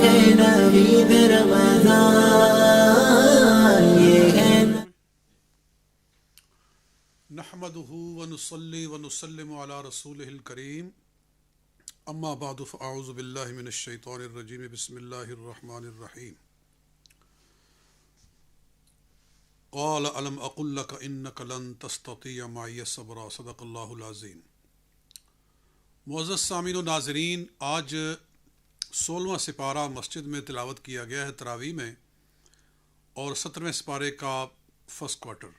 ہے نوید رمضان، یہ ہے نحمده ونصلي ونسلم على رسوله الكريم اما بعد فاعوذ بالله من الشيطان الرجيم بسم الله الرحمن الرحيم قال الم اقل لك انك لن تستطيع معي صبرا صدق الله العظيم۔ معزز سامعین و ناظرین، آج 16واں سپارہ مسجد میں تلاوت کیا گیا ہے تراویح میں، اور 17ویں سپارے کا فرسٹ کوارٹر،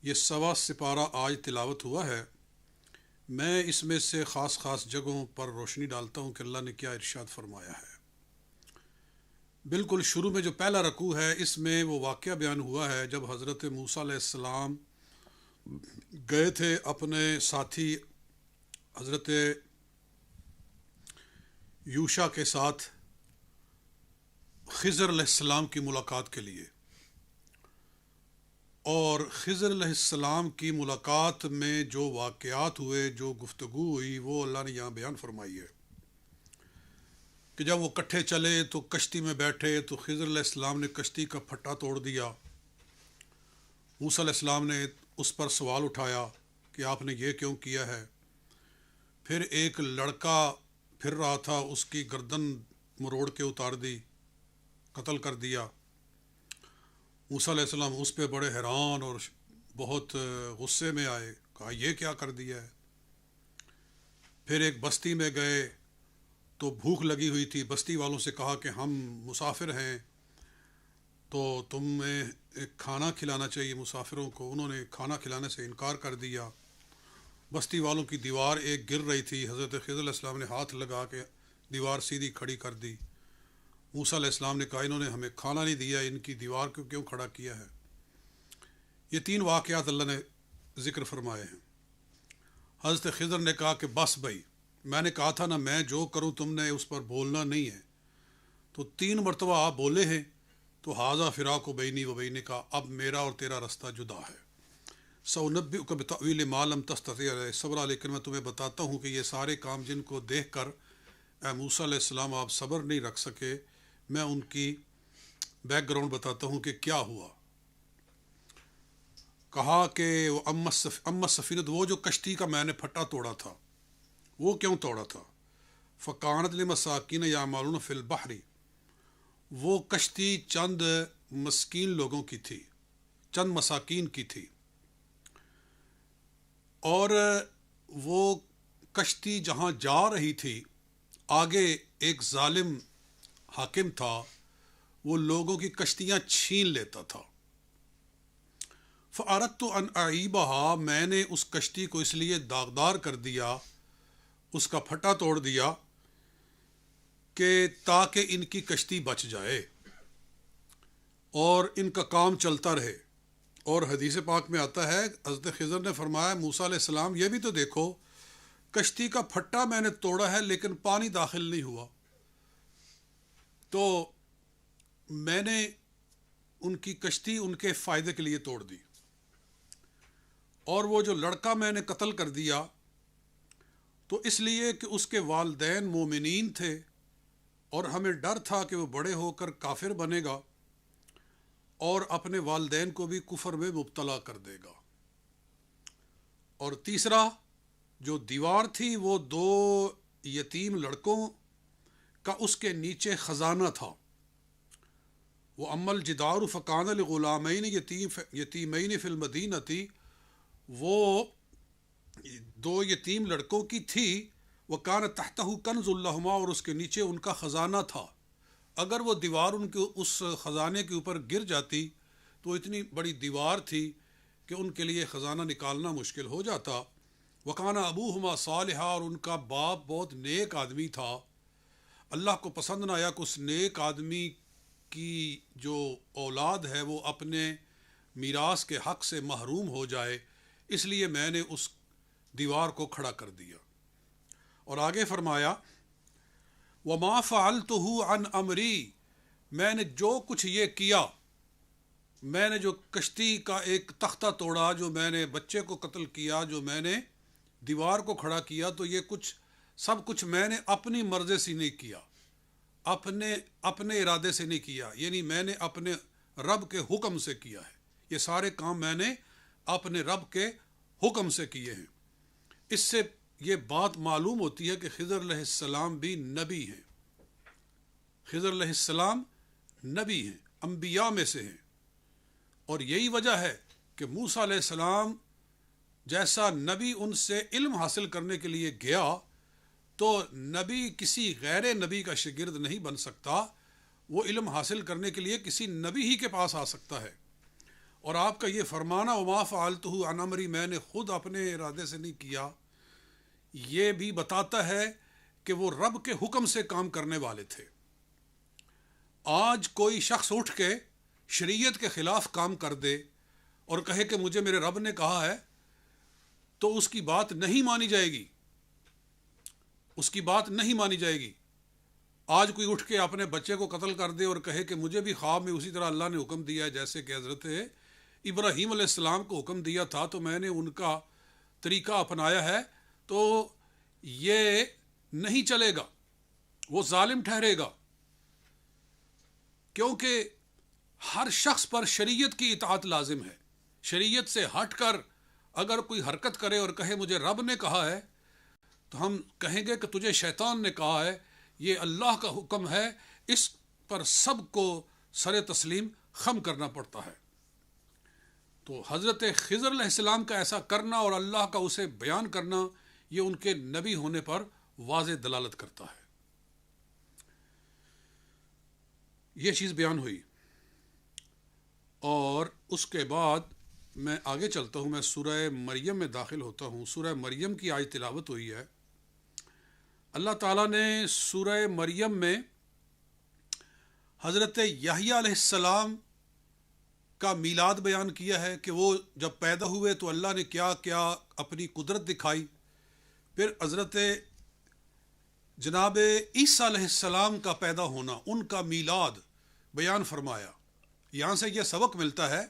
یہ سوا سپارہ آج تلاوت ہوا ہے۔ میں اس میں سے خاص جگہوں پر روشنی ڈالتا ہوں کہ اللہ نے کیا ارشاد فرمایا ہے۔ بالکل شروع میں جو پہلا رکوع ہے، اس میں وہ واقعہ بیان ہوا ہے جب حضرت موسیٰ علیہ السلام گئے تھے اپنے ساتھی حضرت یوشع کے ساتھ خضر علیہ السلام کی ملاقات کے لیے، اور خضر علیہ السلام کی ملاقات میں جو واقعات ہوئے، جو گفتگو ہوئی، وہ اللہ نے یہاں بیان فرمائی ہے کہ جب وہ کٹھے چلے تو کشتی میں بیٹھے تو خضر علیہ السلام نے کشتی کا پھٹا توڑ دیا۔ موسیٰ علیہ السلام نے اس پر سوال اٹھایا کہ آپ نے یہ کیوں کیا ہے؟ پھر ایک لڑکا پھر رہا تھا، اس کی گردن مروڑ کے اتار دی، قتل کر دیا۔ موسیٰ علیہ السلام اس پہ بڑے حیران اور بہت غصے میں آئے، کہا یہ کیا کر دیا ہے؟ پھر ایک بستی میں گئے تو بھوک لگی ہوئی تھی، بستی والوں سے کہا کہ ہم مسافر ہیں تو تمہیں کھانا کھلانا چاہیے مسافروں کو۔ انہوں نے کھانا کھلانے سے انکار کر دیا۔ بستی والوں کی دیوار ایک گر رہی تھی، حضرت خضر علیہ السلام نے ہاتھ لگا کے دیوار سیدھی کھڑی کر دی۔ موسیٰ علیہ السلام نے کہا انہوں نے ہمیں کھانا نہیں دیا، ان کی دیوار کو کیوں کھڑا کیا ہے؟ یہ 3 واقعات اللہ نے ذکر فرمائے ہیں۔ حضرت خضر نے کہا کہ بس بھائی، میں نے کہا تھا نا میں جو کروں تم نے اس پر بولنا نہیں ہے، تو 3 مرتبہ آپ بولے ہیں، تو ھذا فراق بینی و بینک، اب میرا اور تیرا رستہ جدا ہے۔ سأنبئک بتأویل ما لم تستطع علیہ صبرا، لیکن میں تمہیں بتاتا ہوں کہ یہ سارے کام جن کو دیکھ کر اے موسیٰ علیہ السلام آپ صبر نہیں رکھ سکے، میں ان کی بیک گراؤنڈ بتاتا ہوں کہ کیا ہوا۔ کہا کہ اما سفینت، وہ جو کشتی کا میں نے پھٹا توڑا تھا، وہ کیوں توڑا تھا؟ فکانت لمساکین یعملون فی البحر، وہ کشتی چند مسکین لوگوں کی تھی، چند مساکین کی تھی، اور وہ کشتی جہاں جا رہی تھی آگے ایک ظالم حاکم تھا، وہ لوگوں کی کشتیاں چھین لیتا تھا۔ فَأَرَدْتُ أَنْ أَعِيبَهَا، میں نے اس کشتی کو اس لیے داغدار کر دیا، اس کا پھٹا توڑ دیا کہ تاکہ ان کی کشتی بچ جائے اور ان کا کام چلتا رہے۔ اور حدیث پاک میں آتا ہے، حضرت خضر نے فرمایا موسیٰ علیہ السلام یہ بھی تو دیکھو، کشتی کا پھٹا میں نے توڑا ہے لیکن پانی داخل نہیں ہوا، تو میں نے ان کی کشتی ان کے فائدے کے لیے توڑ دی، اور وہ جو لڑکا میں نے قتل کر دیا تو اس لیے کہ اس کے والدین مومنین تھے اور ہمیں ڈر تھا کہ وہ بڑے ہو کر کافر بنے گا اور اپنے والدین کو بھی کفر میں مبتلا کر دے گا۔ اور تیسرا جو دیوار تھی وہ 2 یتیم لڑکوں کا اس کے نیچے خزانہ تھا۔ وہ اما الجدار فکان لغلامین یتیمین فی المدینہ، وہ 2 یتیم لڑکوں کی تھی، وکان تحتہ کنز لہما، اور اس کے نیچے ان کا خزانہ تھا۔ اگر وہ دیوار ان کے اس خزانے کے اوپر گر جاتی تو اتنی بڑی دیوار تھی کہ ان کے لیے خزانہ نکالنا مشکل ہو جاتا۔ وکان ابوہما صالحا، اور ان کا باپ بہت نیک آدمی تھا۔ اللہ کو پسند نہ آیا کہ اس نیک آدمی کی جو اولاد ہے وہ اپنے میراث کے حق سے محروم ہو جائے، اس لیے میں نے اس دیوار کو کھڑا کر دیا۔ اور آگے فرمایا وَمَا فَعَلْتُهُ عَنْ أَمْرِي، میں نے جو کچھ یہ کیا، میں نے جو کشتی کا ایک تختہ توڑا، جو میں نے بچے کو قتل کیا، جو میں نے دیوار کو کھڑا کیا، تو یہ سب کچھ میں نے اپنی مرضی سے نہیں کیا، اپنے ارادے سے نہیں کیا، یعنی میں نے اپنے رب کے حکم سے کیا ہے، یہ سارے کام میں نے اپنے رب کے حکم سے کیے ہیں۔ اس سے یہ بات معلوم ہوتی ہے کہ خضر علیہ السلام بھی نبی ہیں، خضر علیہ السلام نبی ہیں، انبیاء میں سے ہیں، اور یہی وجہ ہے کہ موسیٰ علیہ السلام جیسا نبی ان سے علم حاصل کرنے کے لیے گیا، تو نبی کسی غیر نبی کا شاگرد نہیں بن سکتا، وہ علم حاصل کرنے کے لیے کسی نبی ہی کے پاس آ سکتا ہے۔ اور آپ کا یہ فرمانا وما فعلتہ عن امری، میں نے خود اپنے ارادے سے نہیں کیا، یہ بھی بتاتا ہے کہ وہ رب کے حکم سے کام کرنے والے تھے۔ آج کوئی شخص اٹھ کے شریعت کے خلاف کام کر دے اور کہے کہ مجھے میرے رب نے کہا ہے، تو اس کی بات نہیں مانی جائے گی، اس کی بات نہیں مانی جائے گی۔ آج کوئی اٹھ کے اپنے بچے کو قتل کر دے اور کہے کہ مجھے بھی خواب میں اسی طرح اللہ نے حکم دیا ہے جیسے کہ حضرت ابراہیم علیہ السلام کو حکم دیا تھا، تو میں نے ان کا طریقہ اپنایا ہے، تو یہ نہیں چلے گا، وہ ظالم ٹھہرے گا، کیونکہ ہر شخص پر شریعت کی اطاعت لازم ہے۔ شریعت سے ہٹ کر اگر کوئی حرکت کرے اور کہے مجھے رب نے کہا ہے، تو ہم کہیں گے کہ تجھے شیطان نے کہا ہے، یہ اللہ کا حکم ہے، اس پر سب کو سر تسلیم خم کرنا پڑتا ہے۔ تو حضرت خضر علیہ السلام کا ایسا کرنا اور اللہ کا اسے بیان کرنا، یہ ان کے نبی ہونے پر واضح دلالت کرتا ہے۔ یہ چیز بیان ہوئی، اور اس کے بعد میں آگے چلتا ہوں، میں سورہ مریم میں داخل ہوتا ہوں۔ سورہ مریم کی آج تلاوت ہوئی ہے۔ اللہ تعالیٰ نے سورہ مریم میں حضرت یحییٰ علیہ السلام کا میلاد بیان کیا ہے کہ وہ جب پیدا ہوئے تو اللہ نے کیا کیا اپنی قدرت دکھائی۔ پھر حضرت جناب عیسیٰ علیہ السلام کا پیدا ہونا، ان کا میلاد بیان فرمایا۔ یہاں سے یہ سبق ملتا ہے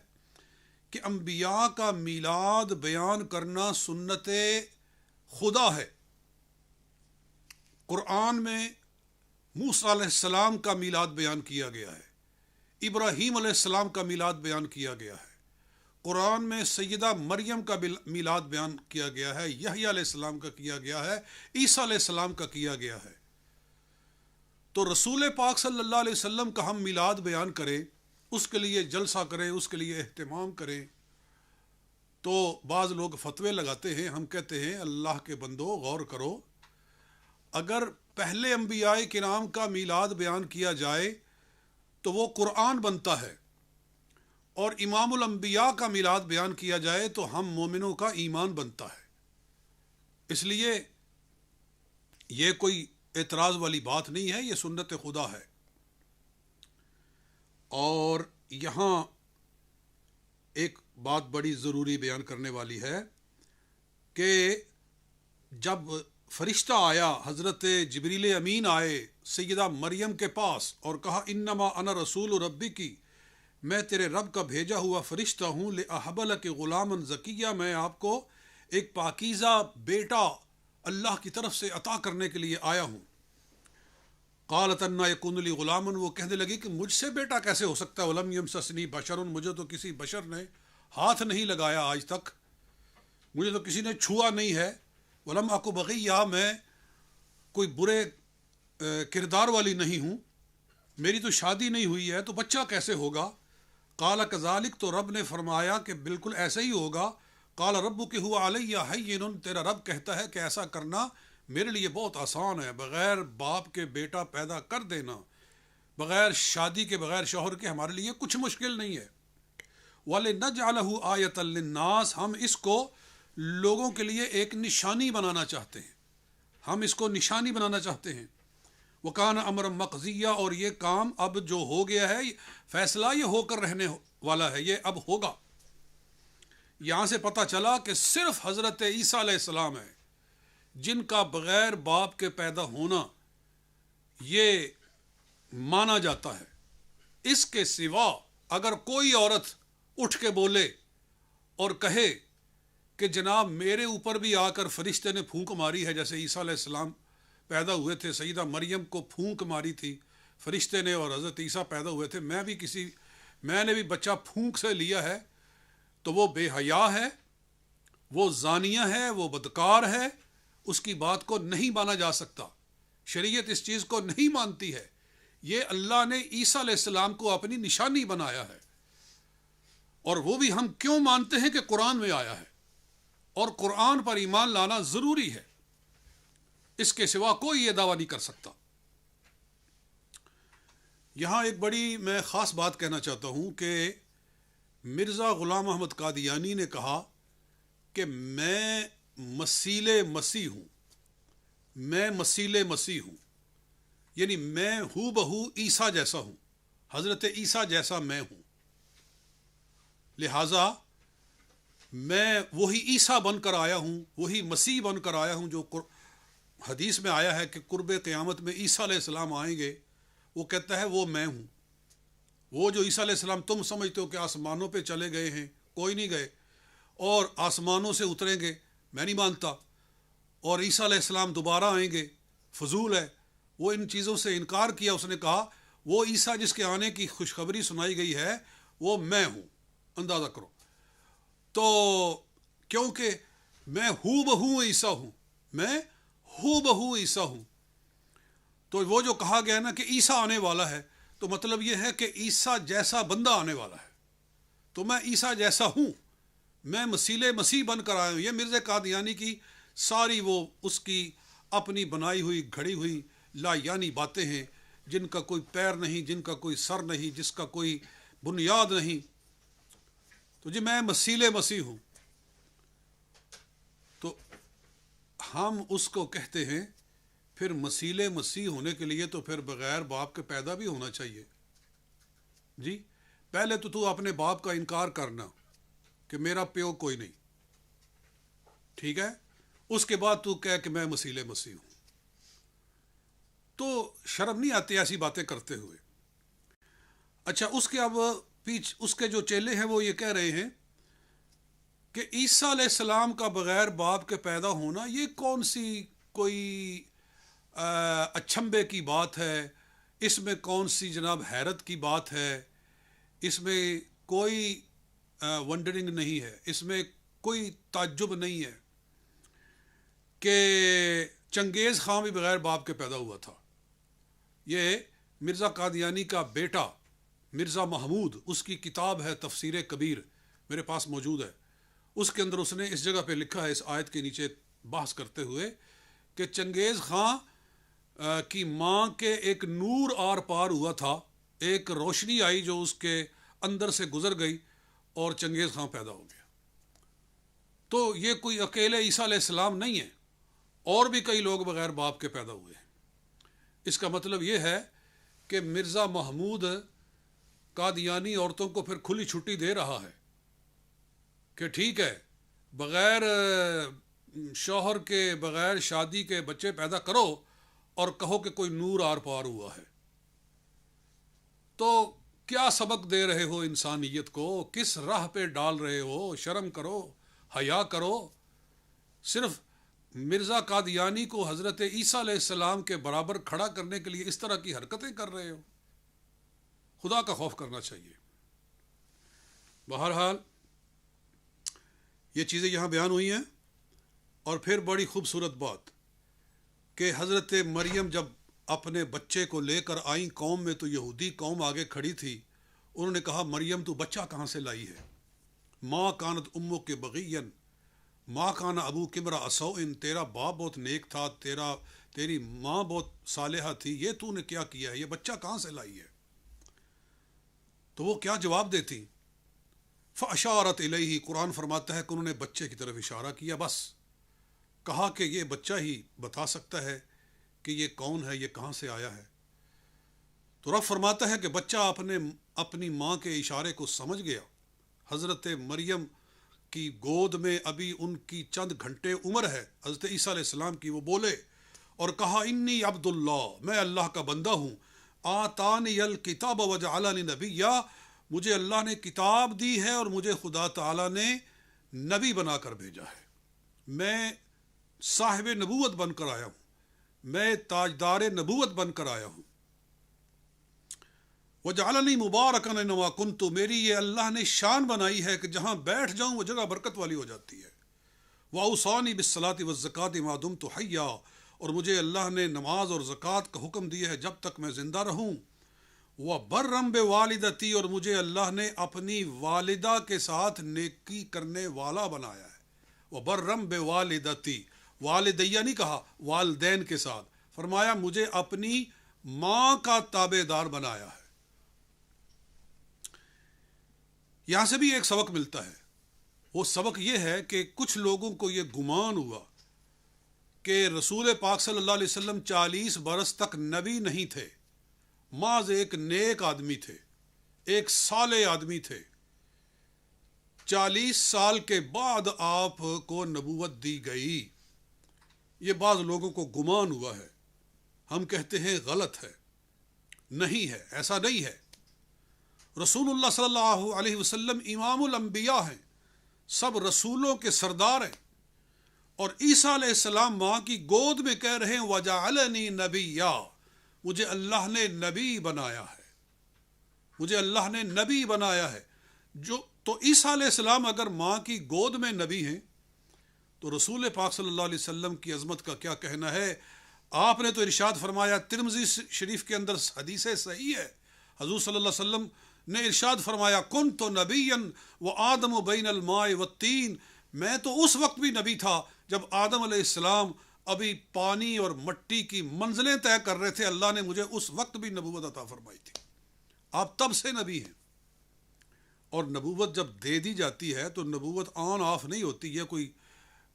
کہ انبیاء کا میلاد بیان کرنا سنت خدا ہے۔ قرآن میں موسیٰ علیہ السلام کا میلاد بیان کیا گیا ہے، ابراہیم علیہ السلام کا میلاد بیان کیا گیا ہے، قرآن میں سیدہ مریم کا میلاد بیان کیا گیا ہے، یحییٰ علیہ السلام کا کیا گیا ہے، عیسیٰ علیہ السلام کا کیا گیا ہے۔ تو رسول پاک صلی اللہ علیہ وسلم کا ہم میلاد بیان کریں، اس کے لیے جلسہ کریں، اس کے لیے اہتمام کریں، تو بعض لوگ فتوے لگاتے ہیں۔ ہم کہتے ہیں اللہ کے بندو غور کرو، اگر پہلے انبیاء کرام کا میلاد بیان کیا جائے تو وہ قرآن بنتا ہے، اور امام الانبیاء کا میلاد بیان کیا جائے تو ہم مومنوں کا ایمان بنتا ہے۔ اس لیے یہ کوئی اعتراض والی بات نہیں ہے، یہ سنت خدا ہے۔ اور یہاں ایک بات بڑی ضروری بیان کرنے والی ہے کہ جب فرشتہ آیا، حضرت جبریل امین آئے سیدہ مریم کے پاس اور کہا انما انا رسول ربی کی، میں تیرے رب کا بھیجا ہوا فرشتہ ہوں، لأہب لک غلاما زکیہ، میں آپ کو ایک پاکیزہ بیٹا اللہ کی طرف سے عطا کرنے کے لیے آیا ہوں۔ قالت انا یکون لی غلام، وہ کہنے لگی کہ مجھ سے بیٹا کیسے ہو سکتا ہے، ولم یمسسنی بشر، مجھے تو کسی بشر نے ہاتھ نہیں لگایا آج تک، مجھے تو کسی نے چھوا نہیں ہے، ولم اکو بغیہ، میں کوئی برے کردار والی نہیں ہوں، میری تو شادی نہیں ہوئی ہے، تو بچہ کیسے ہوگا؟ قال کذالک، تو رب نے فرمایا کہ بالکل ایسے ہی ہوگا۔ قال ربک هو علی ہین، تیرا رب کہتا ہے کہ ایسا کرنا میرے لیے بہت آسان ہے، بغیر باپ کے بیٹا پیدا کر دینا، بغیر شادی کے، بغیر شوہر کے، ہمارے لیے کچھ مشکل نہیں ہے۔ وَلِنَجْعَلَهُ آیَةً لِلنَّاسِ، ہم اس کو لوگوں کے لیے ایک نشانی بنانا چاہتے ہیں، ہم اس کو نشانی بنانا چاہتے ہیں۔ وَكَانَ أَمْرًا مَقْضِيًّا، اور یہ کام اب جو ہو گیا ہے، فیصلہ یہ ہو کر رہنے والا ہے، یہ اب ہوگا۔ یہاں سے پتہ چلا کہ صرف حضرت عیسیٰ علیہ السلام ہے جن کا بغیر باپ کے پیدا ہونا یہ مانا جاتا ہے۔ اس کے سوا اگر کوئی عورت اٹھ کے بولے اور کہے کہ جناب میرے اوپر بھی آ کر فرشتے نے پھونک ماری ہے، جیسے عیسیٰ علیہ السلام پیدا ہوئے تھے، سیدہ مریم کو پھونک ماری تھی فرشتے نے اور حضرت عیسیٰ پیدا ہوئے تھے، میں نے بھی بچہ پھونک سے لیا ہے، تو وہ بے حیا ہے، وہ زانیہ ہے، وہ بدکار ہے، اس کی بات کو نہیں مانا جا سکتا۔ شریعت اس چیز کو نہیں مانتی ہے۔ یہ اللہ نے عیسیٰ علیہ السلام کو اپنی نشانی بنایا ہے، اور وہ بھی ہم کیوں مانتے ہیں کہ قرآن میں آیا ہے، اور قرآن پر ایمان لانا ضروری ہے، اس کے سوا کوئی یہ دعویٰ نہیں کر سکتا۔ یہاں ایک بڑی میں خاص بات کہنا چاہتا ہوں کہ مرزا غلام محمد قادیانی نے کہا کہ میں مسیل مسیح ہوں، میں مسیل مسیح ہوں، یعنی میں ہو بہو عیسیٰ جیسا ہوں، حضرت عیسیٰ جیسا میں ہوں، لہٰذا میں وہی عیسیٰ بن کر آیا ہوں، وہی مسیح بن کر آیا ہوں جو حدیث میں آیا ہے کہ قرب قیامت میں عیسیٰ علیہ السلام آئیں گے، وہ کہتا ہے وہ میں ہوں۔ وہ جو عیسیٰ علیہ السلام تم سمجھتے ہو کہ آسمانوں پہ چلے گئے ہیں، کوئی نہیں گئے، اور آسمانوں سے اتریں گے، میں نہیں مانتا، اور عیسیٰ علیہ السلام دوبارہ آئیں گے، فضول ہے۔ وہ ان چیزوں سے انکار کیا، اس نے کہا وہ عیسیٰ جس کے آنے کی خوشخبری سنائی گئی ہے وہ میں ہوں، اندازہ کرو۔ تو کیونکہ میں ہو بہو عیسیٰ ہوں، میں ہو بہو عیسیٰ ہوں، تو وہ جو کہا گیا نا کہ عیسیٰ آنے والا ہے، تو مطلب یہ ہے کہ عیسیٰ جیسا بندہ آنے والا ہے، تو میں عیسیٰ جیسا ہوں، میں مسیل مسیح بن کر آیا ہوں۔ یہ مرزا قادیانی کی ساری وہ اس کی اپنی بنائی ہوئی گھڑی ہوئی لا یعنی باتیں ہیں، جن کا کوئی پیر نہیں، جن کا کوئی سر نہیں، جس کا کوئی بنیاد نہیں۔ تو جی میں مسیل مسیح ہوں، تو ہم اس کو کہتے ہیں پھر مسیل مسیح ہونے کے لیے تو پھر بغیر باپ کے پیدا بھی ہونا چاہیے۔ جی پہلے تو اپنے باپ کا انکار کرنا کہ میرا پیو کوئی نہیں، ٹھیک ہے، اس کے بعد تو کہہ کہ میں مسیل مسیح ہوں، تو شرم نہیں آتی ایسی باتیں کرتے ہوئے۔ اچھا، اس کے اب اس کے جو چیلے ہیں وہ یہ کہہ رہے ہیں کہ عیسیٰ علیہ السلام کا بغیر باپ کے پیدا ہونا یہ کون سی کوئی اچھمبے کی بات ہے، اس میں کون سی جناب حیرت کی بات ہے، اس میں کوئی ونڈرنگ نہیں ہے، اس میں کوئی تعجب نہیں ہے کہ چنگیز خان بھی بغیر باپ کے پیدا ہوا تھا۔ یہ مرزا قادیانی کا بیٹا مرزا محمود، اس کی کتاب ہے تفسیر کبیر، میرے پاس موجود ہے، اس کے اندر اس نے اس جگہ پہ لکھا ہے، اس آیت کے نیچے بحث کرتے ہوئے، کہ چنگیز خان کی ماں کے ایک نور آر پار ہوا تھا، ایک روشنی آئی جو اس کے اندر سے گزر گئی اور چنگیز خان پیدا ہو گیا۔ تو یہ کوئی اکیلے عیسیٰ علیہ السلام نہیں ہے، اور بھی کئی لوگ بغیر باپ کے پیدا ہوئے ہیں۔ اس کا مطلب یہ ہے کہ مرزا محمود قادیانی عورتوں کو پھر کھلی چھٹی دے رہا ہے کہ ٹھیک ہے، بغیر شوہر کے، بغیر شادی کے بچے پیدا کرو اور کہو کہ کوئی نور آر پار ہوا ہے۔ تو کیا سبق دے رہے ہو انسانیت کو، کس راہ پہ ڈال رہے ہو؟ شرم کرو، حیا کرو۔ صرف مرزا قادیانی کو حضرت عیسیٰ علیہ السلام کے برابر کھڑا کرنے کے لیے اس طرح کی حرکتیں کر رہے ہو، خدا کا خوف کرنا چاہیے۔ بہرحال یہ چیزیں یہاں بیان ہوئی ہیں، اور پھر بڑی خوبصورت بات کہ حضرت مریم جب اپنے بچے کو لے کر آئیں قوم میں، تو یہودی قوم آگے کھڑی تھی، انہوں نے کہا مریم تو بچہ کہاں سے لائی ہے؟ ماں کانت امو کے بغین ماں کانا ابو کمرا اسوئن، تیرا باپ بہت نیک تھا، تیری ماں بہت صالحہ تھی، یہ تو نے کیا کیا ہے؟ یہ بچہ کہاں سے لائی ہے؟ تو وہ کیا جواب دیتی؟ فاشارت الیہ، قرآن فرماتا ہے کہ انہوں نے بچے کی طرف اشارہ کیا، بس کہا کہ یہ بچہ ہی بتا سکتا ہے کہ یہ کون ہے، یہ کہاں سے آیا ہے۔ تو رب فرماتا ہے کہ بچہ اپنی ماں کے اشارے کو سمجھ گیا۔ حضرت مریم کی گود میں ابھی ان کی چند گھنٹے عمر ہے، حضرت عیسیٰ علیہ السلام کی، وہ بولے اور کہا انی عبداللہ، میں اللہ کا بندہ ہوں، آتانی الکتاب وجعلنی نبیا، مجھے اللہ نے کتاب دی ہے اور مجھے خدا تعالیٰ نے نبی بنا کر بھیجا ہے، میں صاحب نبوت بن کر آیا ہوں، میں تاجدار نبوت بن کر آیا ہوں۔ وجعلنی مبارکا اینما کنت، میری یہ اللہ نے شان بنائی ہے کہ جہاں بیٹھ جاؤں وہ جگہ برکت والی ہو جاتی ہے۔ واوصانی بالصلاۃ والزکاۃ ما دمت حیا، اور مجھے اللہ نے نماز اور زکوٰۃ کا حکم دیا ہے جب تک میں زندہ رہوں۔ وبرم بوالدتی، اور مجھے اللہ نے اپنی والدہ کے ساتھ نیکی کرنے والا بنایا ہے۔ وبرم بوالدتی، والدیہ نہیں کہا، والدین کے ساتھ، فرمایا مجھے اپنی ماں کا تابع دار بنایا ہے۔ یہاں سے بھی ایک سبق ملتا ہے، وہ سبق یہ ہے کہ کچھ لوگوں کو یہ گمان ہوا کہ رسول پاک صلی اللہ علیہ وسلم 40 برس تک نبی نہیں تھے، محض ایک نیک آدمی تھے، ایک صالح آدمی تھے۔ 40 سال کے بعد آپ کو نبوت دی گئی۔ یہ بعض لوگوں کو گمان ہوا ہے، ہم کہتے ہیں غلط ہے، نہیں ہے، ایسا نہیں ہے۔ رسول اللہ صلی اللہ علیہ وسلم امام الانبیاء ہیں، سب رسولوں کے سردار ہیں، اور عیسیٰ علیہ السلام ماں کی گود میں کہہ رہے ہیں وجعلنی نبیا، مجھے اللہ نے نبی بنایا ہے، مجھے اللہ نے نبی بنایا ہے۔ تو عیسیٰ علیہ السلام اگر ماں کی گود میں نبی ہیں تو رسول پاک صلی اللہ علیہ وسلم کی عظمت کا کیا کہنا ہے؟ آپ نے تو ارشاد فرمایا، ترمذی شریف کے اندر حدیث صحیح ہے، حضور صلی اللہ علیہ وسلم نے ارشاد فرمایا کنت نبیا وآدم بین الماء والطین، میں تو اس وقت بھی نبی تھا جب آدم علیہ السلام ابھی پانی اور مٹی کی منزلیں طے کر رہے تھے، اللہ نے مجھے اس وقت بھی نبوت عطا فرمائی تھی۔ آپ تب سے نبی ہیں، اور نبوت جب دے دی جاتی ہے تو نبوت آن آف نہیں ہوتی، یہ کوئی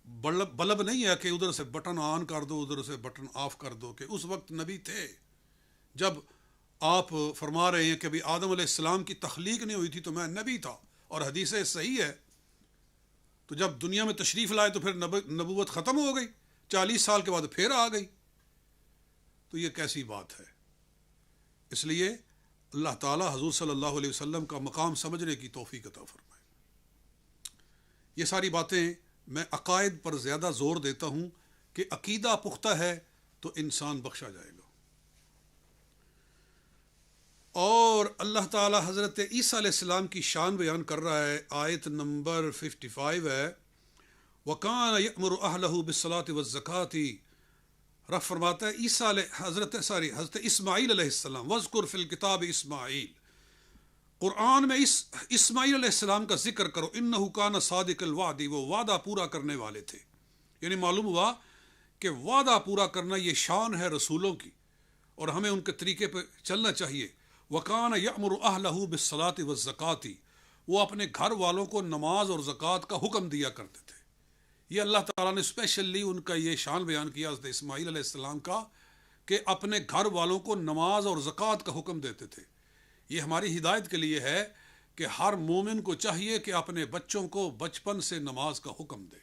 بلب نہیں ہے کہ ادھر سے بٹن آن کر دو ادھر سے بٹن آف کر دو، کہ اس وقت نبی تھے جب آپ فرما رہے ہیں کہ ابھی آدم علیہ السلام کی تخلیق نہیں ہوئی تھی تو میں نبی تھا، اور حدیث صحیح ہے۔ تو جب دنیا میں تشریف لائے تو پھر نبوت ختم ہو گئی، 40 سال کے بعد پھر آ گئی، تو یہ کیسی بات ہے؟ اس لیے اللہ تعالیٰ حضور صلی اللہ علیہ وسلم کا مقام سمجھنے کی توفیق عطا فرمائے۔ یہ ساری باتیں میں عقائد پر زیادہ زور دیتا ہوں کہ عقیدہ پختہ ہے تو انسان بخشا جائے گا۔ اور اللہ تعالیٰ حضرت عیسیٰ علیہ السلام کی شان بیان کر رہا ہے، آیت نمبر 55 ہے، وَكَانَ يَأْمُرُ أَهْلَهُ بِالصَّلَاةِ وَالزَّكَاةِ۔ رب فرماتا ہے حضرت اسماعیل علیہ السلام، وَاذْكُرْ فِي الْكِتَابِ اسماعیل، قرآن میں اسماعیل علیہ السلام کا ذکر کرو، اِنَّهُ كَانَ صَادِقَ الْوَعْدِ، وہ وعدہ پورا کرنے والے تھے۔ یعنی معلوم ہوا کہ وعدہ پورا کرنا یہ شان ہے رسولوں کی، اور ہمیں ان کے طریقے پہ چلنا چاہیے۔ وَكَانَ يَأْمُرُ أَهْلَهُ بِالصَّلَاةِ وَالزَّكَاةِ، وہ اپنے گھر والوں کو نماز اور زکوٰۃ کا حکم دیا کرتے تھے۔ یہ اللہ تعالیٰ نے اسپیشلی ان کا یہ شان بیان کیا حضرت اسماعیل علیہ السلام کا کہ اپنے گھر والوں کو نماز اور زکوٰۃ کا حکم دیتے تھے۔ یہ ہماری ہدایت کے لیے ہے کہ ہر مومن کو چاہیے کہ اپنے بچوں کو بچپن سے نماز کا حکم دے،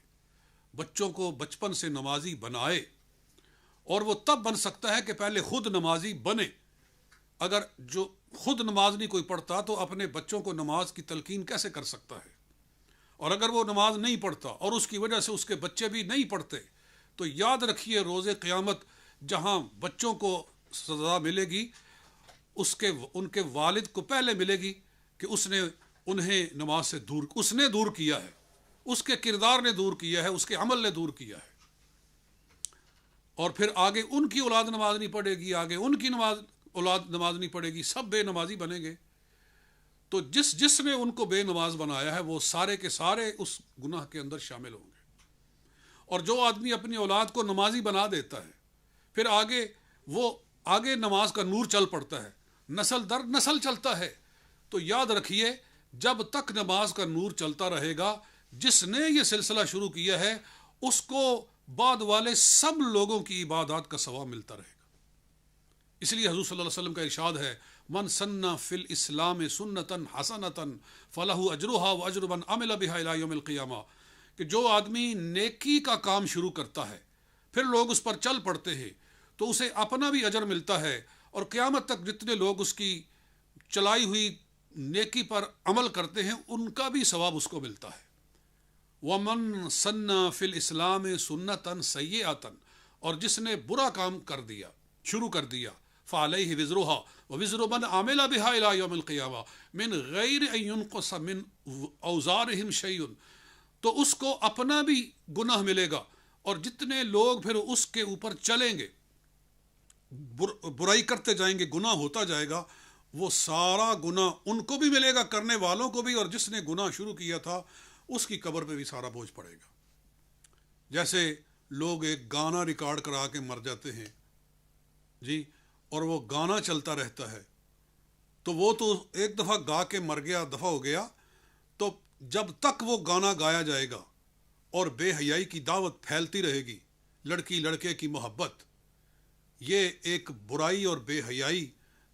بچوں کو بچپن سے نمازی بنائے، اور وہ تب بن سکتا ہے کہ پہلے خود نمازی بنے۔ اگر جو خود نماز نہیں کوئی پڑھتا تو اپنے بچوں کو نماز کی تلقین کیسے کر سکتا ہے؟ اور اگر وہ نماز نہیں پڑھتا اور اس کی وجہ سے اس کے بچے بھی نہیں پڑھتے تو یاد رکھیے روز قیامت جہاں بچوں کو سزا ملے گی ان کے والد کو پہلے ملے گی کہ اس نے انہیں نماز سے اس نے دور کیا ہے، اس کے کردار نے دور کیا ہے، اس کے عمل نے دور کیا ہے، اور پھر آگے ان کی اولاد نماز نہیں پڑھے گی، آگے ان کی اولاد نماز نہیں پڑھے گی، سب بے نمازی بنیں گے۔ تو جس نے ان کو بے نماز بنایا ہے وہ سارے کے سارے اس گناہ کے اندر شامل ہوں گے۔ اور جو آدمی اپنی اولاد کو نمازی بنا دیتا ہے پھر آگے نماز کا نور چل پڑتا ہے، نسل در نسل چلتا ہے۔ تو یاد رکھیے جب تک نماز کا نور چلتا رہے گا، جس نے یہ سلسلہ شروع کیا ہے اس کو بعد والے سب لوگوں کی عبادات کا ثواب ملتا رہے گا۔ اس لیے حضور صلی اللہ علیہ وسلم کا ارشاد ہے، من سن فی الاسلام سنتا حسنتا فلہ اجرها واجر من عمل بها الی یوم القیامہ، کہ جو آدمی نیکی کا کام شروع کرتا ہے پھر لوگ اس پر چل پڑتے ہیں تو اسے اپنا بھی اجر ملتا ہے، اور قیامت تک جتنے لوگ اس کی چلائی ہوئی نیکی پر عمل کرتے ہیں ان کا بھی ثواب اس کو ملتا ہے۔ ومن سن فی الاسلام سنتا سیئتا، اور جس نے برا کام کر دیا شروع کر دیا، فعلیہ وزرہا ووزر من عمل بہا الی یوم القیامہ من غیر ان ینقص من اوزارہم شیء، تو اس کو اپنا بھی گناہ ملے گا اور جتنے لوگ پھر اس کے اوپر چلیں گے، برائی کرتے جائیں گے، گناہ ہوتا جائے گا، وہ سارا گناہ ان کو بھی ملے گا، کرنے والوں کو بھی، اور جس نے گناہ شروع کیا تھا اس کی قبر پہ بھی سارا بوجھ پڑے گا۔ جیسے لوگ ایک گانا ریکارڈ کرا کے مر جاتے ہیں جی، اور وہ گانا چلتا رہتا ہے، تو وہ تو ایک دفعہ گا کے مر گیا، دفعہ ہو گیا، تو جب تک وہ گانا گایا جائے گا اور بے حیائی کی دعوت پھیلتی رہے گی، لڑکی لڑکے کی محبت، یہ ایک برائی اور بے حیائی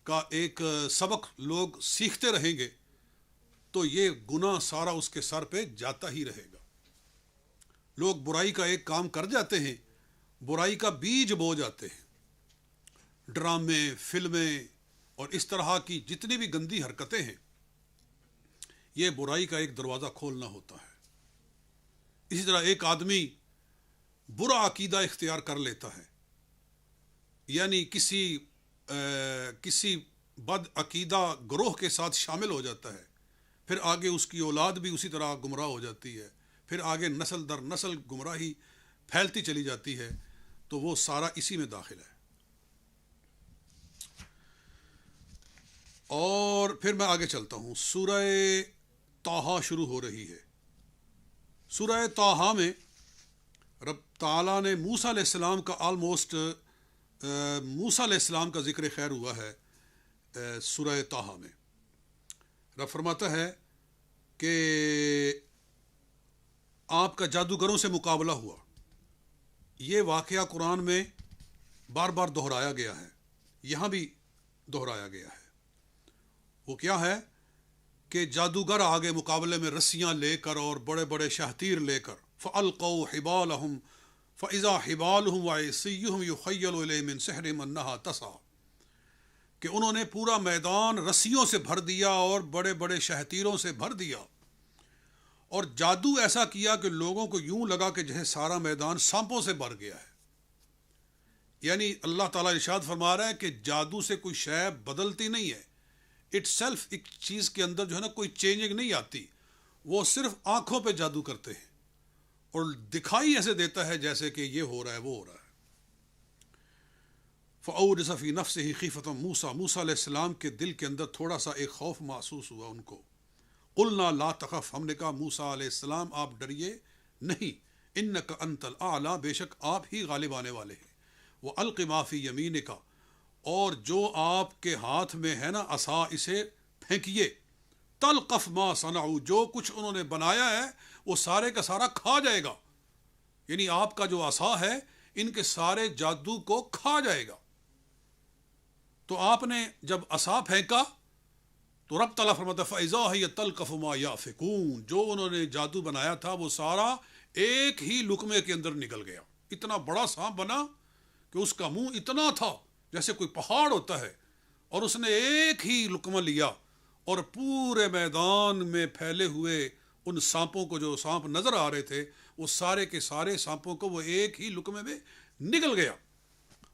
کا ایک سبق لوگ سیکھتے رہیں گے، تو یہ گناہ سارا اس کے سر پہ جاتا ہی رہے گا۔ لوگ برائی کا ایک کام کر جاتے ہیں، برائی کا بیج بو جاتے ہیں، ڈرامے، فلمیں اور اس طرح کی جتنی بھی گندی حرکتیں ہیں، یہ برائی کا ایک دروازہ کھولنا ہوتا ہے۔ اسی طرح ایک آدمی برا عقیدہ اختیار کر لیتا ہے، یعنی کسی بد عقیدہ گروہ کے ساتھ شامل ہو جاتا ہے، پھر آگے اس کی اولاد بھی اسی طرح گمراہ ہو جاتی ہے، پھر آگے نسل در نسل گمراہی پھیلتی چلی جاتی ہے، تو وہ سارا اسی میں داخل ہے۔ اور پھر میں آگے چلتا ہوں، سورہ طٰہٰ شروع ہو رہی ہے۔ سورہ طٰہٰ میں رب تعالیٰ نے موسیٰ علیہ السلام کا موسیٰ علیہ السلام کا ذکر خیر ہوا ہے سورہ طٰہٰ میں۔ رب فرماتا ہے کہ آپ کا جادوگروں سے مقابلہ ہوا۔ یہ واقعہ قرآن میں بار بار دہرایا گیا ہے، یہاں بھی دہرایا گیا ہے۔ وہ کیا ہے کہ جادوگر آگے مقابلے میں رسیاں لے کر اور بڑے بڑے شہتیر لے کر، فَأَلْقَوْا حِبَالَهُمْ فَإِذَا حِبَالُهُمْ وَعِصِيُّهُمْ يُخَيَّلُ إِلَيْهِ مِنْ سِحْرِهِمْ أَنَّهَا تَسْعَىٰ، کہ انہوں نے پورا میدان رسیوں سے بھر دیا اور بڑے بڑے شہتیروں سے بھر دیا، اور جادو ایسا کیا کہ لوگوں کو یوں لگا کہ جیسے سارا میدان سانپوں سے بھر گیا ہے۔ یعنی اللہ تعالیٰ ارشاد فرما رہا ہے کہ جادو سے کوئی شے بدلتی نہیں ہے، اٹ سیلف ایک چیز کے اندر جو ہے نا کوئی چینجنگ نہیں آتی، وہ صرف آنکھوں پہ جادو کرتے ہیں اور دکھائی ایسے دیتا ہے جیسے کہ یہ ہو رہا ہے وہ ہو رہا ہے۔ فَأَوْجَسَ فِي نَفْسِهِ خِیفَةً موسیٰ، موسیٰ علیہ السلام کے دل کے اندر تھوڑا سا ایک خوف محسوس ہوا ان کو۔ قُلْنَا لَا تَخَفْ، ہم نے کہا موسیٰ علیہ السلام آپ ڈریے نہیں، إِنَّكَ أَنْتَ الْأَعْلَىٰ، بے شک آپ ہی غالب آنے والے ہیں۔ وَأَلْقِ مَا فِي يَمِينِكَ، اور جو آپ کے ہاتھ میں ہے نا عصا، اسے پھینکیے۔ تلقف ما صنعوا، جو کچھ انہوں نے بنایا ہے وہ سارے کا سارا کھا جائے گا، یعنی آپ کا جو عصا ہے ان کے سارے جادو کو کھا جائے گا۔ تو آپ نے جب عصا پھینکا تو رب تعالیٰ فرماتا فَإِذَا هِيَ تَلْقَفُ مَا يَأْفِكُونَ، جو انہوں نے جادو بنایا تھا وہ سارا ایک ہی لقمے کے اندر نکل گیا۔ اتنا بڑا سانپ بنا کہ اس کا منہ اتنا تھا جیسے کوئی پہاڑ ہوتا ہے، اور اس نے ایک ہی لقمہ لیا اور پورے میدان میں پھیلے ہوئے ان سانپوں کو، جو سانپ نظر آ رہے تھے، وہ سارے کے سارے سانپوں کو وہ ایک ہی لقمے میں نگل گیا،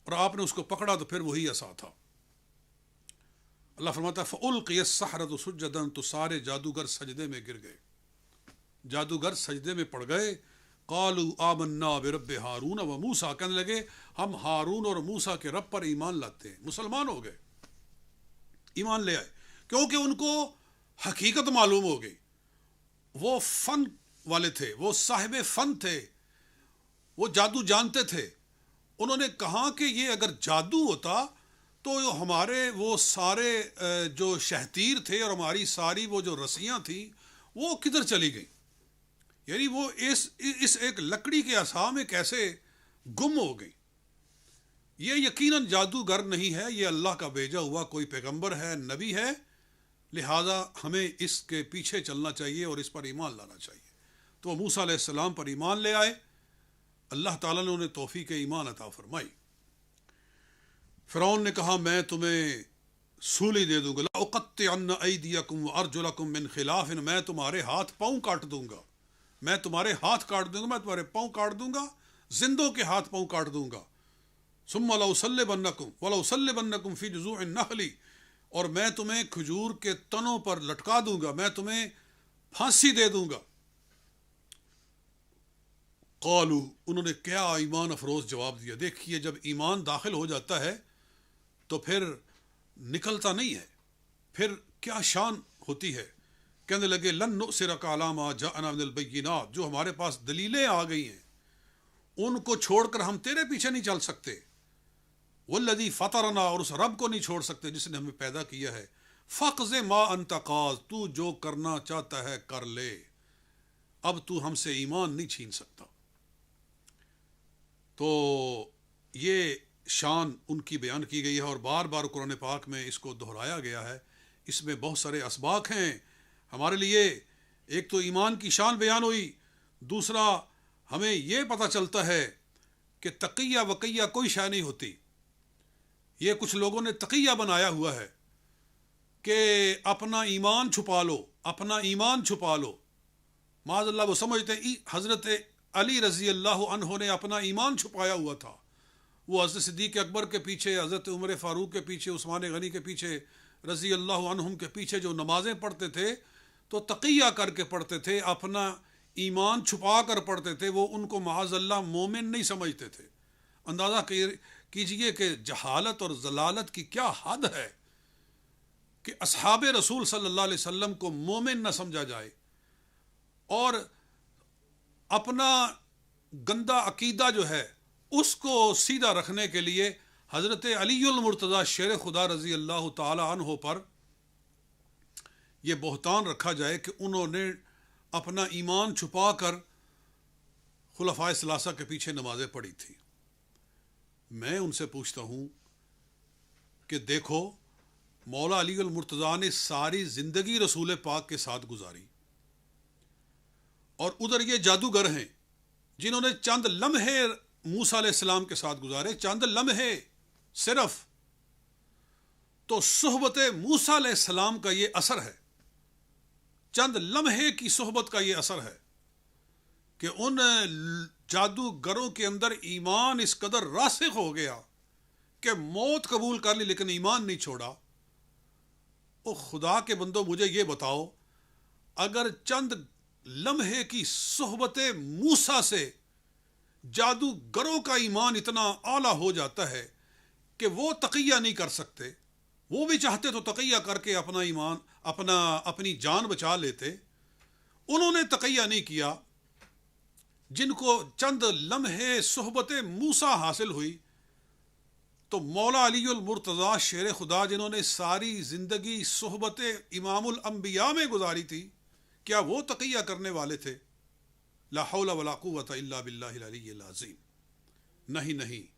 اور آپ نے اس کو پکڑا تو پھر وہی عصا تھا۔ اللہ فرماتا ہے فَأُلْقِيَ السَّحَرَةُ سُجَّدًا، تو سارے جادوگر سجدے میں گر گئے، جادوگر سجدے میں پڑ گئے۔ قَالُوا آمَنَّا بِرَبِّ هَارُونَ وَمُوسَىٰ، کہنے لگے ہم ہارون اور موسیٰ کے رب پر ایمان لاتے ہیں، مسلمان ہو گئے، ایمان لے آئے، کیونکہ ان کو حقیقت معلوم ہو گئی۔ وہ فن والے تھے، وہ صاحب فن تھے، وہ جادو جانتے تھے۔ انہوں نے کہا کہ یہ اگر جادو ہوتا تو ہمارے وہ سارے جو شہتیر تھے اور ہماری ساری وہ جو رسیاں تھیں وہ کدھر چلی گئیں، یعنی وہ اس ایک لکڑی کے عصا میں کیسے گم ہو گئی۔ یہ یقیناً جادوگر نہیں ہے، یہ اللہ کا بھیجا ہوا کوئی پیغمبر ہے، نبی ہے، لہٰذا ہمیں اس کے پیچھے چلنا چاہیے اور اس پر ایمان لانا چاہیے۔ تو وہ موسیٰ علیہ السلام پر ایمان لے آئے، اللہ تعالیٰ نے انہیں توفیق ایمان عطا فرمائی۔ فرعون نے کہا میں تمہیں سولی دے دوں گا، لَأُقَطِّعَنَّ أَيْدِيَكُمْ وَأَرْجُلَكُمْ مِنْ خِلَافٍ، میں تمہارے ہاتھ پاؤں کاٹ دوں گا، میں تمہارے ہاتھ کاٹ دوں گا، میں تمہارے پاؤں کاٹ دوں گا، زندوں کے ہاتھ پاؤں کاٹ دوں گا۔ ثم لأصلبنکم فی جذوع النخل، اور میں تمہیں کھجور کے تنوں پر لٹکا دوں گا، میں تمہیں پھانسی دے دوں گا۔ قالو، انہوں نے کیا ایمان افروز جواب دیا۔ دیکھیے جب ایمان داخل ہو جاتا ہے تو پھر نکلتا نہیں ہے، پھر کیا شان ہوتی ہے۔ کہنے لگے لن نؤثرک علی ما جاءنا من البینات، جو ہمارے پاس دلیلیں آ گئی ہیں ان کو چھوڑ کر ہم تیرے پیچھے نہیں چل سکتے۔ والذی فطرنا، اور اس رب کو نہیں چھوڑ سکتے جس نے ہمیں پیدا کیا ہے۔ فاقض ما انت قاض، تو جو کرنا چاہتا ہے کر لے، اب تو ہم سے ایمان نہیں چھین سکتا۔ تو یہ شان ان کی بیان کی گئی ہے، اور بار بار قرآن پاک میں اس کو دہرایا گیا ہے۔ اس میں بہت سارے اسباق ہیں ہمارے لیے۔ ایک تو ایمان کی شان بیان ہوئی، دوسرا ہمیں یہ پتہ چلتا ہے کہ تقیہ وقیہ کوئی شے نہیں ہوتی۔ یہ کچھ لوگوں نے تقیہ بنایا ہوا ہے کہ اپنا ایمان چھپا لو، اپنا ایمان چھپا لو۔ معاذ اللہ وہ سمجھتے ہیں حضرت علی رضی اللہ عنہ نے اپنا ایمان چھپایا ہوا تھا۔ وہ حضرت صدیق اکبر کے پیچھے، حضرت عمر فاروق کے پیچھے، عثمان غنی کے پیچھے، رضی اللہ عنہم کے پیچھے جو نمازیں پڑھتے تھے تو تقیہ کر کے پڑھتے تھے، اپنا ایمان چھپا کر پڑھتے تھے۔ وہ ان کو معاذ اللہ مومن نہیں سمجھتے تھے۔ اندازہ کیجئے کہ جہالت اور ضلالت کی کیا حد ہے کہ اصحاب رسول صلی اللہ علیہ وسلم کو مومن نہ سمجھا جائے، اور اپنا گندا عقیدہ جو ہے اس کو سیدھا رکھنے کے لیے حضرت علی المرتضیٰ شیر خدا رضی اللہ تعالی عنہ پر یہ بہتان رکھا جائے کہ انہوں نے اپنا ایمان چھپا کر خلفائے ثلاثہ کے پیچھے نمازیں پڑھی تھی۔ میں ان سے پوچھتا ہوں کہ دیکھو، مولا علی المرتضیٰ نے ساری زندگی رسول پاک کے ساتھ گزاری، اور ادھر یہ جادوگر ہیں جنہوں نے چند لمحے موسیٰ علیہ السلام کے ساتھ گزارے، چند لمحے صرف۔ تو صحبت موسیٰ علیہ السلام کا یہ اثر ہے، چند لمحے کی صحبت کا یہ اثر ہے کہ ان جادوگروں کے اندر ایمان اس قدر راسخ ہو گیا کہ موت قبول کر لی لیکن ایمان نہیں چھوڑا۔ او خدا کے بندو، مجھے یہ بتاؤ، اگر چند لمحے کی صحبت موسیٰ سے جادوگروں کا ایمان اتنا اعلیٰ ہو جاتا ہے کہ وہ تقیہ نہیں کر سکتے، وہ بھی چاہتے تو تقیہ کر کے اپنا ایمان، اپنی جان بچا لیتے، انہوں نے تقیہ نہیں کیا۔ جن کو چند لمحے صحبت موسیٰ حاصل ہوئی، تو مولا علی المرتضیٰ شیر خدا جنہوں نے ساری زندگی صحبت امام الانبیاء میں گزاری تھی، کیا وہ تقیہ کرنے والے تھے؟ لا حول ولا قوت الا باللہ العلی العظیم۔ نہیں،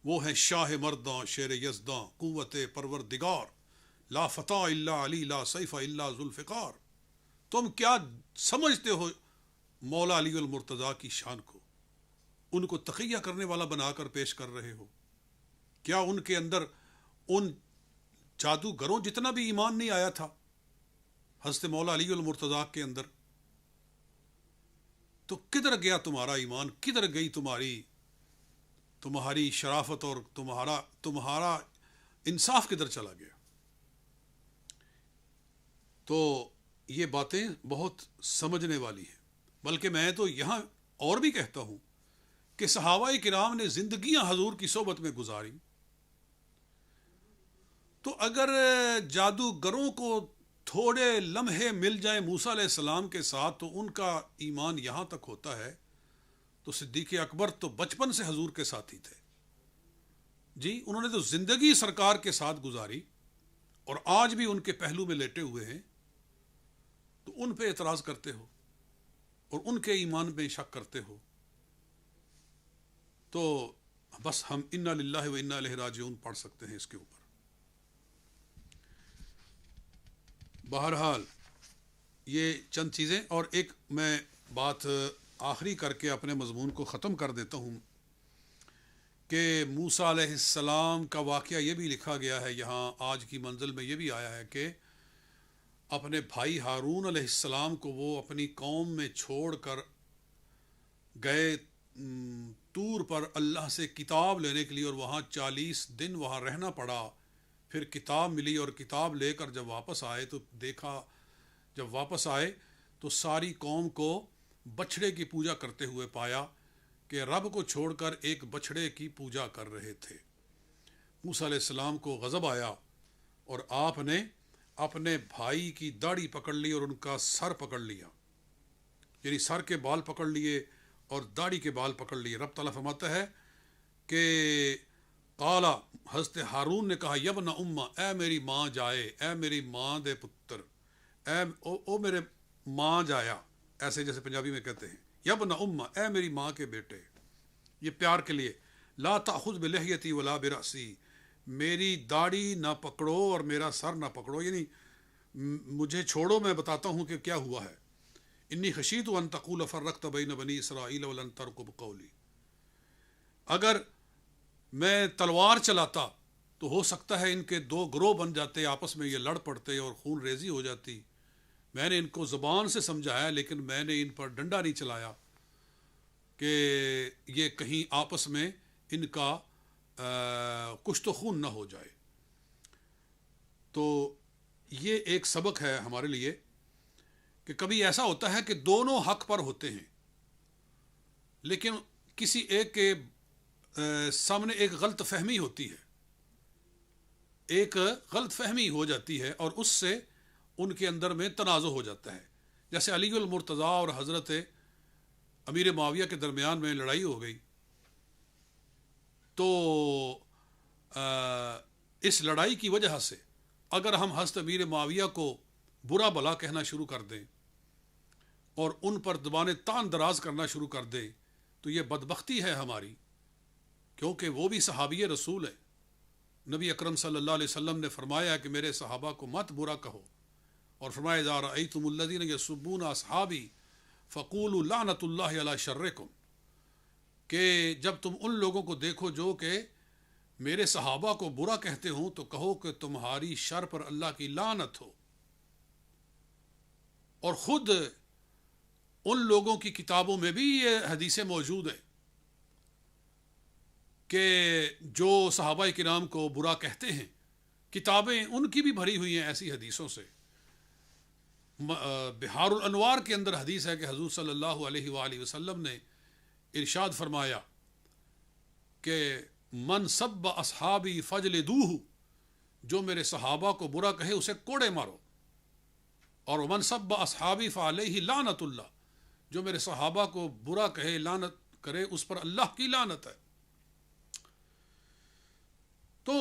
وہ ہے شاہ مرداں شیر یزداں قوت پروردگار، لا فتح الا علی لا سیف الا ذوالفقار۔ تم کیا سمجھتے ہو مولا علی المرتضیٰ کی شان کو؟ ان کو تقیہ کرنے والا بنا کر پیش کر رہے ہو؟ کیا ان کے اندر ان جادوگروں جتنا بھی ایمان نہیں آیا تھا حضرت مولا علی المرتضیٰ کے اندر؟ تو کدھر گیا تمہارا ایمان؟ کدھر گئی تمہاری شرافت اور تمہارا انصاف کدھر چلا گیا؟ تو یہ باتیں بہت سمجھنے والی ہیں۔ بلکہ میں تو یہاں اور بھی کہتا ہوں کہ صحابہ کرام نے زندگیاں حضور کی صحبت میں گزاری، تو اگر جادوگروں کو تھوڑے لمحے مل جائیں موسیٰ علیہ السلام کے ساتھ تو ان کا ایمان یہاں تک ہوتا ہے، تو صدیق اکبر تو بچپن سے حضور کے ساتھ ہی تھے جی، انہوں نے تو زندگی سرکار کے ساتھ گزاری اور آج بھی ان کے پہلو میں لیٹے ہوئے ہیں، تو ان پہ اعتراض کرتے ہو اور ان کے ایمان پہ شک کرتے ہو؟ تو بس ہم انا للہ و انا الیہ راجعون پڑھ سکتے ہیں اس کے اوپر۔ بہرحال یہ چند چیزیں، اور ایک میں بات آخری کر کے اپنے مضمون کو ختم کر دیتا ہوں کہ موسیٰ علیہ السلام کا واقعہ یہ بھی لکھا گیا ہے یہاں آج کی منزل میں، یہ بھی آیا ہے کہ اپنے بھائی ہارون علیہ السلام کو وہ اپنی قوم میں چھوڑ کر گئے طور پر اللہ سے کتاب لینے کے لیے، اور وہاں 40 دن وہاں رہنا پڑا، پھر کتاب ملی اور کتاب لے کر جب واپس آئے تو دیکھا، جب واپس آئے تو ساری قوم کو بچھڑے کی پوجا کرتے ہوئے پایا کہ رب کو چھوڑ کر ایک بچھڑے کی پوجا کر رہے تھے۔ موسیٰ علیہ السلام کو غضب آیا اور آپ نے اپنے بھائی کی داڑھی پکڑ لی اور ان کا سر پکڑ لیا، یعنی سر کے بال پکڑ لیے اور داڑھی کے بال پکڑ لیے۔ رب تعالیٰ فرماتا ہے کہ قالا، حضرت ہارون نے کہا، یبن امہ، اے میری ماں جائے، اے میری ماں دے پتر، او میرے ماں جایا، ایسے جیسے پنجابی میں کہتے ہیں، یبن امہ، اے میری ماں کے بیٹے، یہ پیار کے لیے، لا تأخذ بلحیتی ولا برأسی، میری داڑھی نہ پکڑو اور میرا سر نہ پکڑو، یعنی مجھے چھوڑو، میں بتاتا ہوں کہ کیا ہوا ہے۔ انی خشیت ان تقول فرقت بین بنی اسرائیل ولن ترقب قولی، اگر میں تلوار چلاتا تو ہو سکتا ہے ان کے 2 گروہ بن جاتے، آپس میں یہ لڑ پڑتے اور خون ریزی ہو جاتی۔ میں نے ان کو زبان سے سمجھایا لیکن میں نے ان پر ڈنڈا نہیں چلایا کہ یہ کہیں آپس میں ان کا کشت و خون نہ ہو جائے۔ تو یہ ایک سبق ہے ہمارے لیے کہ کبھی ایسا ہوتا ہے کہ دونوں حق پر ہوتے ہیں، لیکن کسی ایک کے سامنے ایک غلط فہمی ہوتی ہے، ایک غلط فہمی ہو جاتی ہے اور اس سے ان کے اندر میں تنازع ہو جاتا ہے۔ جیسے علی المرتضیٰ اور حضرت امیر معاویہ کے درمیان میں لڑائی ہو گئی، تو اس لڑائی کی وجہ سے اگر ہم حضرت امیر معاویہ کو برا بھلا کہنا شروع کر دیں اور ان پر زبان تان دراز کرنا شروع کر دیں تو یہ بدبختی ہے ہماری، کیونکہ وہ بھی صحابی رسول ہے۔ نبی اکرم صلی اللہ علیہ وسلم نے فرمایا کہ میرے صحابہ کو مت برا کہو، اور فرمایا اذا رأیتم الذین یسبون اصحابی فقولوا لعنۃ اللہ علی شرکم، کہ جب تم ان لوگوں کو دیکھو جو کہ میرے صحابہ کو برا کہتے ہوں تو کہو کہ تمہاری شر پر اللہ کی لعنت ہو۔ اور خود ان لوگوں کی کتابوں میں بھی یہ حدیثیں موجود ہیں کہ جو صحابہ کرام کو برا کہتے ہیں، کتابیں ان کی بھی بھری ہوئی ہیں ایسی حدیثوں سے۔ بحار الانوار کے اندر حدیث ہے کہ حضور صلی اللہ علیہ وآلہ وسلم نے ارشاد فرمایا کہ من سب اصحابی فجلدوہ، جو میرے صحابہ کو برا کہے اسے کوڑے مارو، اور من سب اصحابی فعلیہ لعنت اللہ، جو میرے صحابہ کو برا کہے، لعنت کرے، اس پر اللہ کی لعنت ہے۔ تو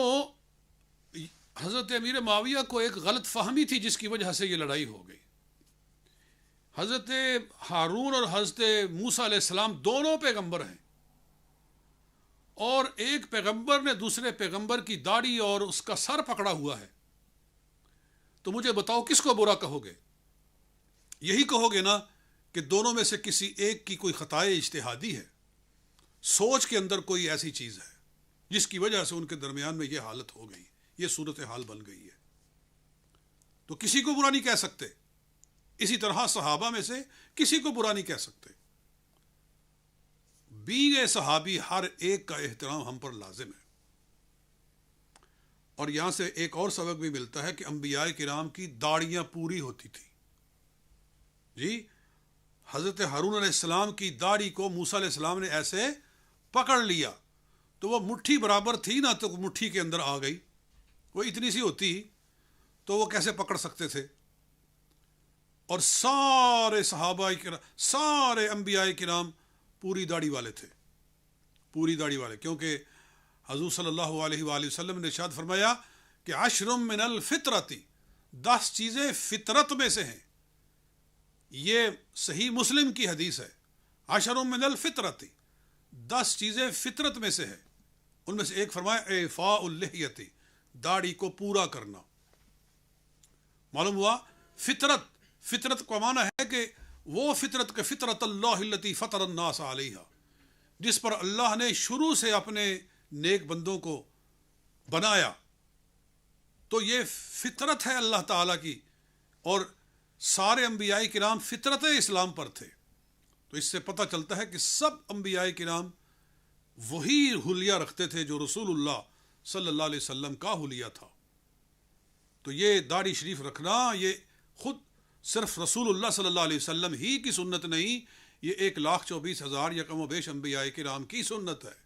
حضرت امیر معاویہ کو ایک غلط فہمی تھی جس کی وجہ سے یہ لڑائی ہو گئی۔ حضرت ہارون اور حضرت موسیٰ علیہ السلام دونوں پیغمبر ہیں، اور ایک پیغمبر نے دوسرے پیغمبر کی داڑھی اور اس کا سر پکڑا ہوا ہے، تو مجھے بتاؤ کس کو برا کہو گے؟ یہی کہو گے نا کہ دونوں میں سے کسی ایک کی کوئی خطائے اجتہادی ہے، سوچ کے اندر کوئی ایسی چیز ہے جس کی وجہ سے ان کے درمیان میں یہ حالت ہو گئی، یہ صورتحال بن گئی ہے، تو کسی کو برا نہیں کہہ سکتے۔ اسی طرح صحابہ میں سے کسی کو برا نہیں کہہ سکتے۔ بیگ صحابی ہر ایک کا احترام ہم پر لازم ہے۔ اور یہاں سے ایک اور سبق بھی ملتا ہے کہ انبیاء کرام کی داڑیاں پوری ہوتی تھی۔ جی، حضرت ہارون علیہ السلام کی داڑھی کو موسیٰ علیہ السلام نے ایسے پکڑ لیا تو وہ مٹھی برابر تھی نا، تو مٹھی کے اندر آ گئی، وہ اتنی سی ہوتی تو وہ کیسے پکڑ سکتے تھے؟ اور سارے صحابہ کرام، سارے انبیاء کرام پوری داڑھی والے تھے، پوری داڑھی والے، کیونکہ حضور صلی اللہ علیہ وآلہ وسلم نے ارشاد فرمایا کہ 10 من الفطرت، 10 چیزیں فطرت میں سے ہیں۔ یہ صحیح مسلم کی حدیث ہے، 10 من الفطرت، 10 چیزیں فطرت میں سے ہے۔ ان میں سے ایک فرمایا اعفاء اللحیۃ، داڑھی کو پورا کرنا۔ معلوم ہوا فطرت، فطرت کا معنی ہے کہ وہ فطرت کہ فطرت اللہ التی فطر الناس علیہا، جس پر اللہ نے شروع سے اپنے نیک بندوں کو بنایا، تو یہ فطرت ہے اللہ تعالیٰ کی، اور سارے انبیاء کرام فطرت اسلام پر تھے۔ تو تو اس سے پتہ چلتا ہے کہ سب انبیاء کرام وہی حلیہ رکھتے تھے جو رسول اللہ صلی اللہ علیہ وسلم کا حلیہ تھا. تو یہ داڑھی شریف رکھنا یہ خود صرف رسول اللہ صلی اللہ علیہ وسلم ہی کی سنت نہیں، یہ 1,24,000 یا کم و بیش انبیاء کرام کی سنت ہے.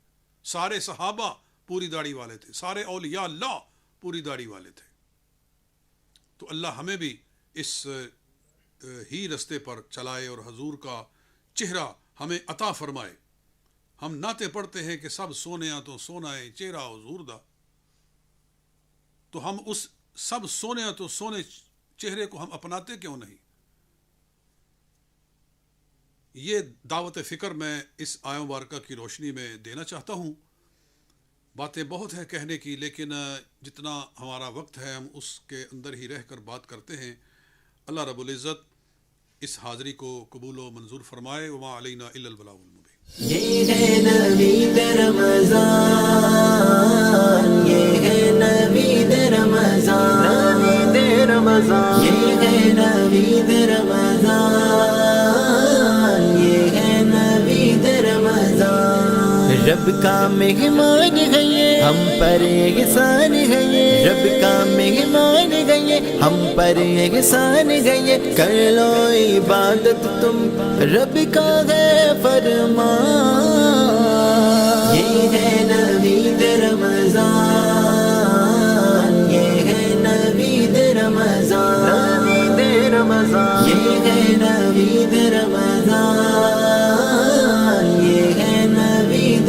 سارے صحابہ پوری داڑھی والے تھے، سارے اولیاء اللہ پوری داڑھی والے تھے. تو اللہ ہمیں بھی اس ہی رستے پر چلائے اور حضور کا چہرہ ہمیں عطا فرمائے. ہم نعتیں پڑھتے ہیں کہ سب سونیا تو سونا ہے چہرہ حضور دا، تو ہم اس سب سونیا تو سونے چہرے کو ہم اپناتے کیوں نہیں؟ یہ دعوت فکر میں اس آیہ مبارکہ کی روشنی میں دینا چاہتا ہوں. باتیں بہت ہیں کہنے کی، لیکن جتنا ہمارا وقت ہے ہم اس کے اندر ہی رہ کر بات کرتے ہیں. اللہ رب العزت اس حاضری کو قبول و منظور فرمائے. وما علینا الا البلاغ المبین. یہ ہے نوید رمضان، یہ ہے نوید رمضان، نوید رمضان، یہ ہے نوید رمضان، یہ ہے نوید رمضان. رب کا مہمان ہے یہ، ہم پر احسان ہے یہ، رب کا مہمان ہے یہ، ہم پر احسان ہے یہ. کر لو عبادت تم، رب کا ہے فرمان. یہ ہے